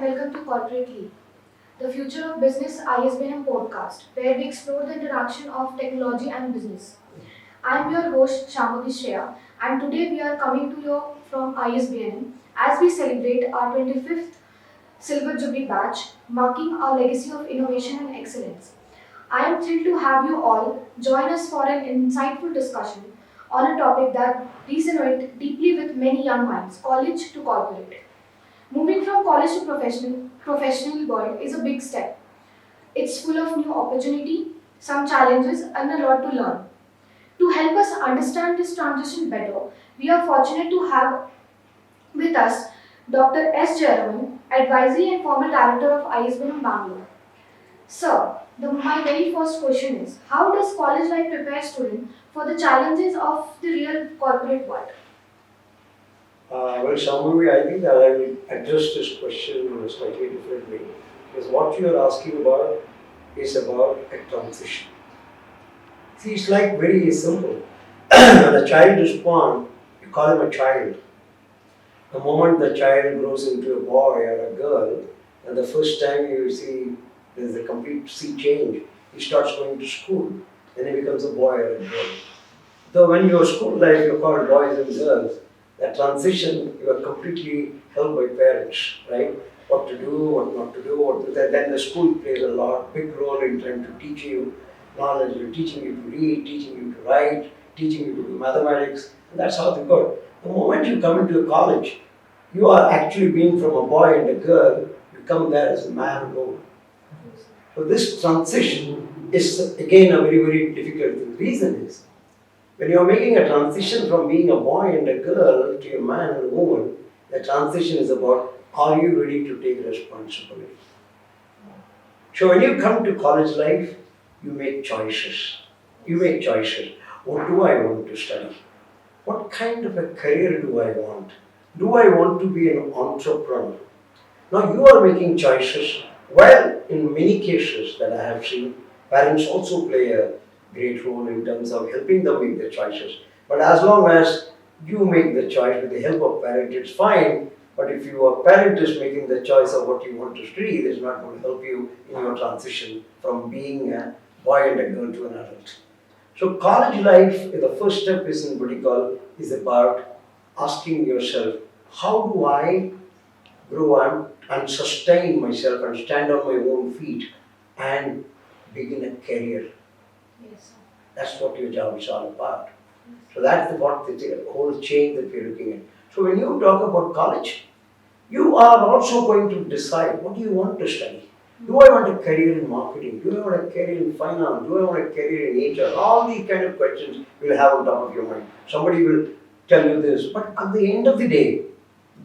and welcome to Corporate League, the Future of Business ISB&M podcast, where we explore the interaction of technology and business. I am your host Shamati Shreya, and today we are coming to you from ISB&M as we celebrate our 25th Silver Jubilee batch, marking our legacy of innovation and excellence. I am thrilled to have you all join us for an insightful discussion on a topic that resonates deeply with many young minds, college to corporate. Moving from college to professional world is a big step. It's full of new opportunity, some challenges, and a lot to learn. To help us understand this transition better, we are fortunate to have with us Dr. S. Jayaraman, Advisory and former Director of ISBM Bangalore. Sir, my very first question is, how does college life prepare students for the challenges of the real corporate world? Well, Shambhavi, I think that I will address this question in a slightly different way. Because what you are asking about is about a transition. See, it's like very simple. When a child is born, you call him a child. The moment the child grows into a boy or a girl, and the first time you see there's a complete sea change, he starts going to school, then he becomes a boy or a girl. Though when your school life you're called boys and girls, that transition you are completely held by parents, right? What to do, what not to do, then the school plays a big role in trying to teach you knowledge, teaching you to read, teaching you to write, teaching you to do mathematics, and that's how they go. The moment you come into a college, you are actually being from a boy and a girl, you come there as a man and woman. So this transition is again a very, very difficult thing. The reason is, when you are making a transition from being a boy and a girl to a man and a woman, the transition is about, are you ready to take responsibility? So when you come to college life, you make choices. You make choices. What do I want to study? What kind of a career do I want? Do I want to be an entrepreneur? Now you are making choices. Well, in many cases that I have seen, parents also play a great role in terms of helping them make the choices. But as long as you make the choice with the help of parents, it's fine. But if your parent is making the choice of what you want to study, it is not going to help you in your transition from being a boy and a girl to an adult. So college life, the first step is in what you call is about asking yourself, how do I grow and sustain myself and stand on my own feet and begin a career? Yes. That's what your job is all about. So that's what the whole chain that we're looking at. So when you talk about college, you are also going to decide what do you want to study. Do I want a career in marketing? Do I want a career in finance? Do I want a career in HR? All these kind of questions you will have on top of your mind. Somebody will tell you this. But at the end of the day,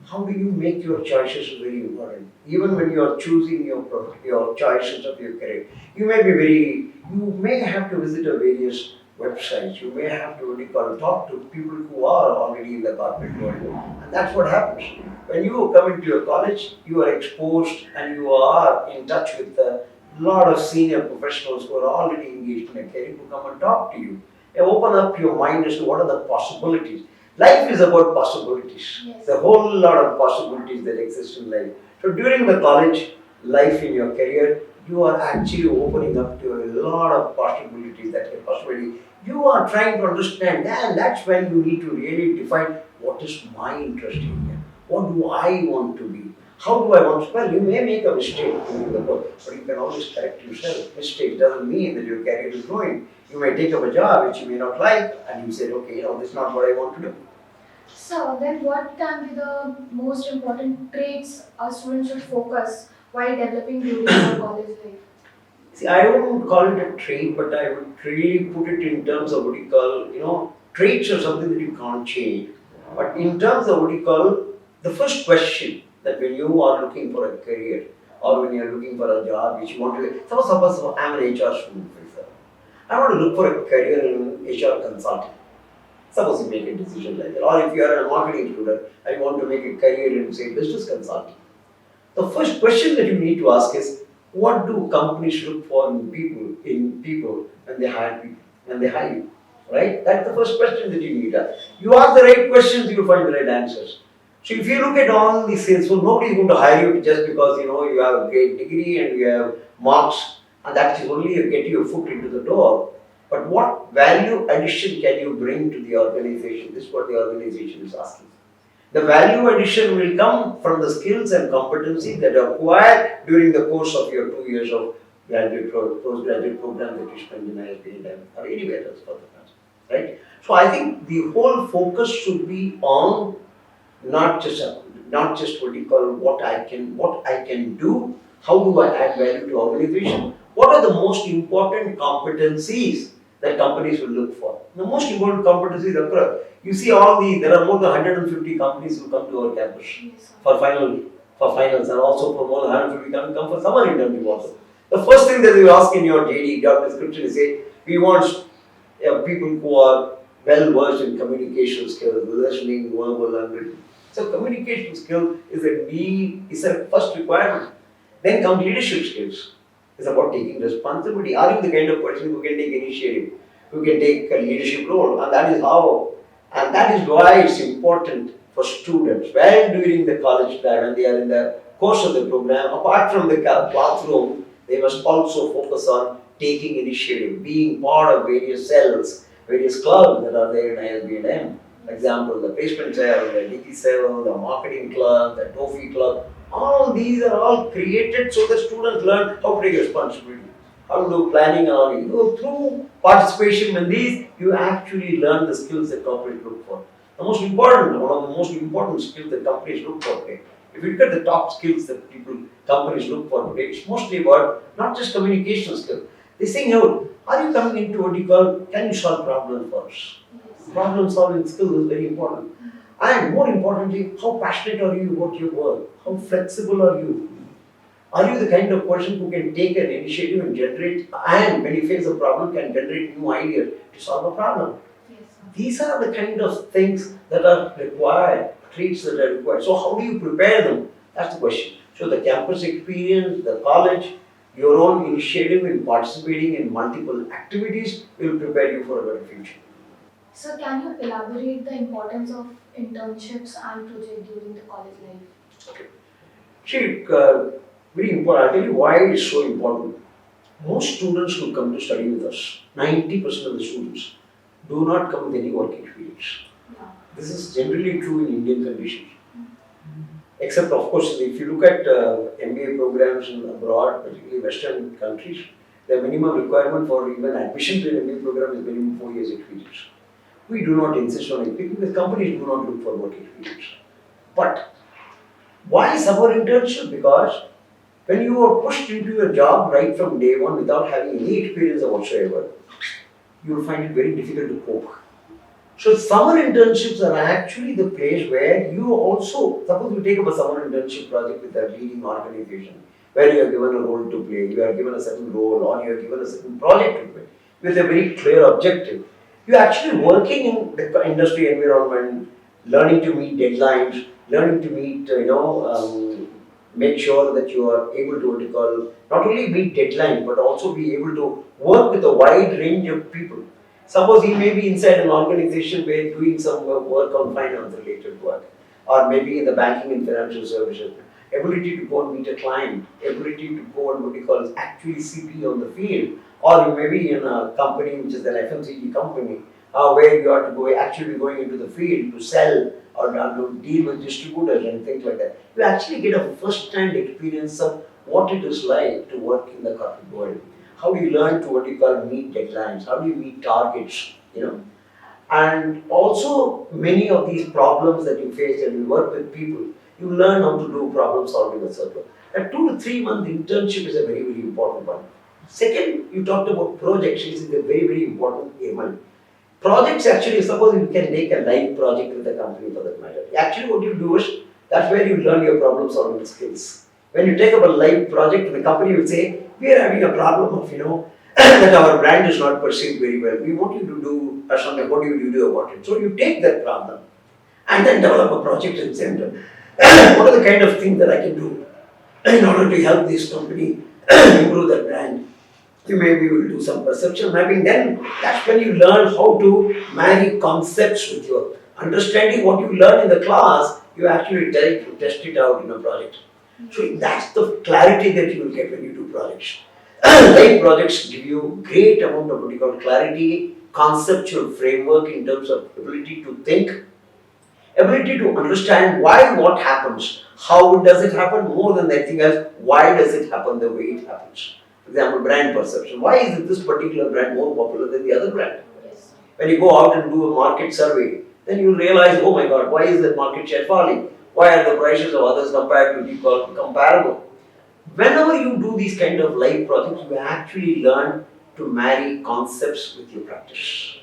how do you make your choices is very important. Even when you are choosing your choices of your career, you may have to visit a various websites. You may have to talk to people who are already in the corporate world. And that's what happens. When you come into your college, you are exposed and you are in touch with a lot of senior professionals who are already engaged in a career who come and talk to you. They open up your mind as to what are the possibilities. Life is about possibilities. Yes. The whole lot of possibilities that exist in life. So during the college life in your career, you are actually opening up to a lot of possibilities that can possibly. You are trying to understand, and that's when you need to really define what is my interest in here. What do I want to be? How do I want to? Well, you may make a mistake in the work, but you can always correct yourself. Mistake doesn't mean that your career is growing. You may take up a job which you may not like, and you say, okay, this is not what I want to do. So then what can be the most important traits a student should focus while developing during their college life? See, I wouldn't call it a trait, but I would really put it in terms of what you call, traits are something that you can't change. But in terms of what you call, the first question that when you are looking for a career or when you are looking for a job which you want to, suppose I'm an HR student, for example. I want to look for a career in HR consulting. Suppose you make a decision like that. Or if you are a marketing student and you want to make a career in, say, business consulting. The first question that you need to ask is, what do companies look for in people when they hire you? Right? That's the first question that you need to ask. You ask the right questions, you will find the right answers. So if you look at all these skills, so nobody is going to hire you just because you have a great degree and you have marks, and that is only to get your foot into the door. But what value addition can you bring to the organization? This is what the organization is asking. The value addition will come from the skills and competency that are acquired during the course of your 2 years of postgraduate program that you spend in ISB&M or anywhere else for the matter, right? So I think the whole focus should be on not just what you call what I can do, how do I add value to organization, what are the most important competencies that companies will look for. The most important competencies occur. You see there are more than 150 companies who come to our campus Yes, sir. for finals and also for more than 150 come for summer internship also. The first thing that they ask in your JD job description is say, we want people who are well versed in communication skills, listening, verbal and written. So communication skill is a first requirement. Then come leadership skills. It's about taking responsibility. Are you the kind of person who can take initiative, who can take a leadership role? And that is why it's important for students, well during the college time when they are in the course of the program, apart from the classroom, they must also focus on taking initiative, being part of various cells, various clubs that are there in ISB&M. Example, the placement cell, the DT cell, the marketing club, the TOEFL club. All these are all created so the students learn how to take responsibility, how to do planning and all. Through participation in these, you actually learn the skills that corporates look for. One of the most important skills that companies look for today. If you look at the top skills that companies look for today, it's mostly about not just communication skills. They say, are you coming into what you call, can you solve problems for us? Yes. Problem solving skill is very important. And more importantly, how passionate are you about your work? How flexible are you? Are you the kind of person who can take an initiative and when you face a problem, can generate new ideas to solve a problem? Yes, sir. These are the kind of things that are required, traits that are required. So how do you prepare them? That's the question. So the campus experience, the college, your own initiative in participating in multiple activities will prepare you for a better future. Sir, can you elaborate the importance of internships and project during the college life? Okay. See, very important. I'll tell you why it's so important. Most students who come to study with us, 90% of the students, do not come with any work experience. Yeah. This is generally true in Indian conditions. Except, of course, if you look at MBA programs in abroad, particularly Western countries, the minimum requirement for even admission to an MBA program is minimum 4 years experience. We do not insist on it because companies do not look for work experience. But why summer internship? Because when you are pushed into a job right from day one without having any experience whatsoever, you will find it very difficult to cope. So summer internships are actually the place where you also, suppose you take up a summer internship project with a leading organization, where you are given a role to play, you are given a certain role or you are given a certain project to play with a very clear objective. You are actually working in the industry environment, learning to meet deadlines, learning to meet, make sure that you are able to what you call, not only meet deadlines but also be able to work with a wide range of people. Suppose he may be inside an organization where doing some work on finance related work, or maybe in the banking and financial services. Ability to go and meet a client, ability to go and what you call actually CP on the field, or you may be in a company which is an FMCG company, where you are to go actually going into the field to sell or to deal with distributors and things like that. You actually get a first-hand experience of what it is like to work in the corporate world. How do you learn to what you call meet deadlines? How do you meet targets? And also many of these problems that you face and you work with people, you learn how to do problem solving, etc. A 2 to 3 month internship is a very, very important one. Second, you talked about projects, which is a very, very important element. Projects actually, suppose you can take a live project with a company for that matter. Actually, what you do is that's where you learn your problem solving skills. When you take up a live project, the company will say, we are having a problem of, that our brand is not perceived very well. We want you to do something. What do you do about it? So you take that problem and then develop a project and send them. What are the kind of things that I can do in order to help this company improve their brand? You maybe will do some perception mapping. Then that's when you learn how to marry concepts with your understanding. What you learn in the class, You actually test it out in a project. So that's the clarity that you will get when you do projects. Life projects give you great amount of what you call clarity, conceptual framework in terms of ability to think, ability to understand why what happens, how does it happen more than anything else, why does it happen the way it happens. For example, brand perception. Why is this particular brand more popular than the other brand? Yes. When you go out and do a market survey, then you realize, oh my God, why is the market share falling? Why are the prices of others compared to equal comparable? Whenever you do these kind of live projects, you actually learn to marry concepts with your practice.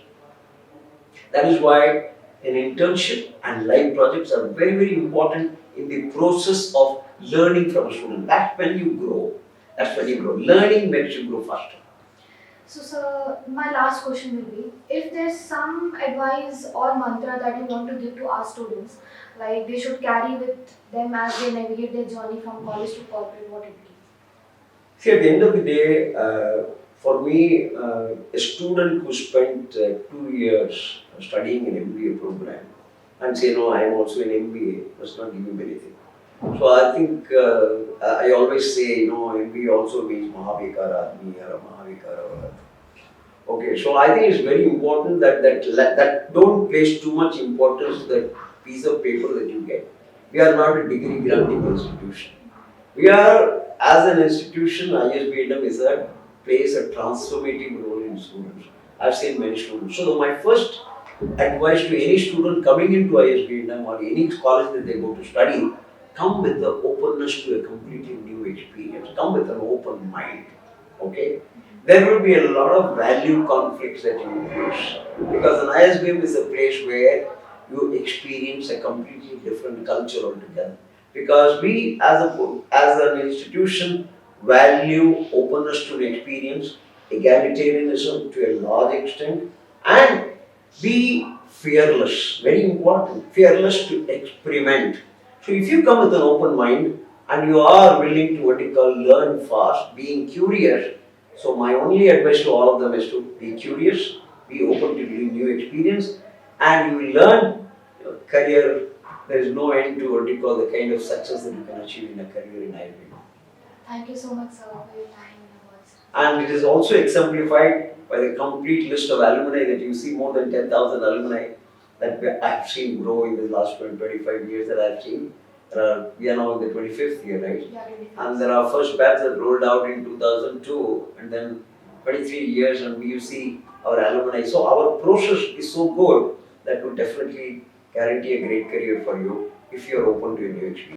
That is why an internship and live projects are very, very important in the process of learning from a student. That's when you grow. That's when you grow. Learning makes you grow faster. So, sir, my last question will be, if there's some advice or mantra that you want to give to our students, like they should carry with them as they navigate their journey from college to corporate, what would it be? See, at the end of the day, for me, a student who spent 2 years studying an MBA program and say, no, I am also an MBA, does not give him anything. So I think I always say, MBA also means Mahavikara Admi or Mahavikara Varat. Okay, so I think it's very important that don't place too much importance to that piece of paper that you get. We are not a degree granting institution. We are, as an institution, ISB&M is plays a transformative role in students. I've seen many students. So my first advice to any student coming into ISB&M or any college that they go to study, come with the openness to a completely new experience. Come with an open mind. Okay? There will be a lot of value conflicts that you will face. Because an ISBM is a place where you experience a completely different culture altogether. Because we as an institution value openness to the experience, egalitarianism to a large extent, and be fearless, very important, fearless to experiment. So if you come with an open mind and you are willing to what you call learn fast, being curious, so my only advice to all of them is to be curious, be open to new experience, and you will learn your career. There is no end to what you call the kind of success that you can achieve in a career in IB. Thank you so much, sir, for your time and your words. And it is also exemplified by the complete list of alumni that you see, more than 10,000 alumni that I have seen grow in the last 25 years that I have seen. We are now in the 25th year, right? Yeah, really. And there are first batch that rolled out in 2002, and then 23 years, and you see our alumni. So our process is so good that would definitely guarantee a great career for you if you are open to a new experience.